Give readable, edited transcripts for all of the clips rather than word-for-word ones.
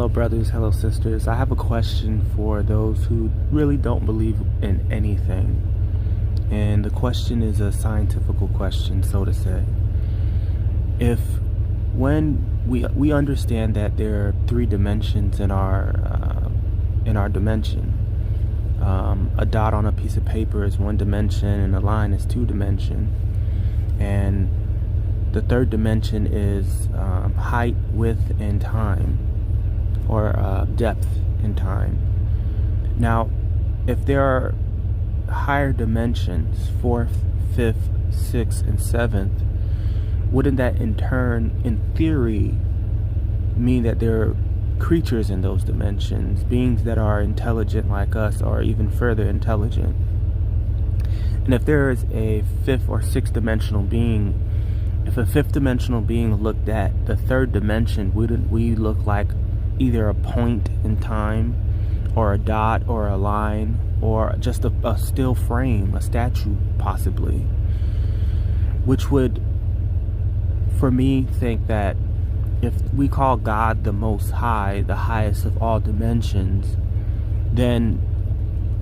Hello, brothers. Hello, sisters. I have a question for those who really don't believe in anything. And the question is a scientific question, so to say. If when we understand that there are three dimensions in our dimension, a dot on a piece of paper is one dimension, and a line is two dimension, and the third dimension is height, width, and time, or depth and time. Now, if there are higher dimensions, fourth, fifth, sixth, and seventh, wouldn't that in turn, in theory, mean that there are creatures in those dimensions, beings that are intelligent like us, or even further intelligent? And if there is a fifth or sixth dimensional being, if a fifth dimensional being looked at the third dimension, wouldn't we look like either a point in time, or a dot, or a line, or just a still frame, a statue possibly? Which would, for me, think that if we call God the Most High, the highest of all dimensions, then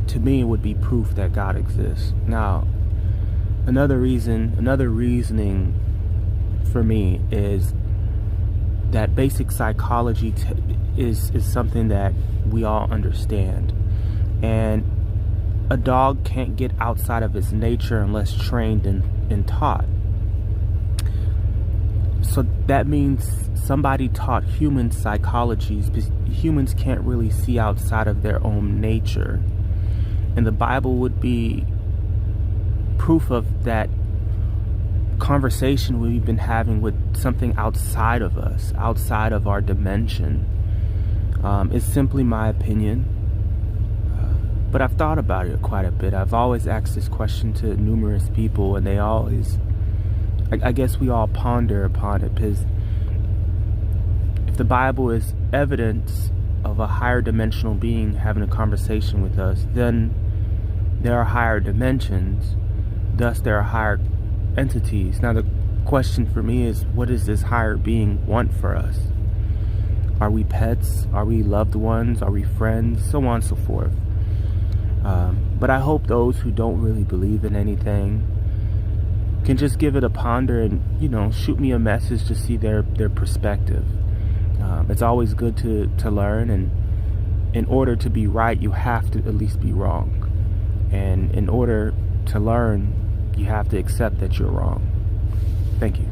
to me it would be proof that God exists. Now, another reasoning for me is that basic psychology is something that we all understand, and a dog can't get outside of its nature unless trained and taught. So that means somebody taught human psychologies, because humans can't really see outside of their own nature, and the Bible would be proof of that conversation we've been having with something outside of us, outside of our dimension. It's simply my opinion, but I've thought about it quite a bit. I've always asked this question to numerous people, and they always, I guess we all ponder upon it, because if the Bible is evidence of a higher dimensional being having a conversation with us, then there are higher dimensions, thus there are higher entities. Now the question for me is, what does this higher being want for us? Are we pets? Are we loved ones? Are we friends? So on and so forth. But I hope those who don't really believe in anything can just give it a ponder and, shoot me a message to see their perspective. It's always good to learn, and in order to be right, you have to at least be wrong. And in order to learn, you have to accept that you're wrong. Thank you.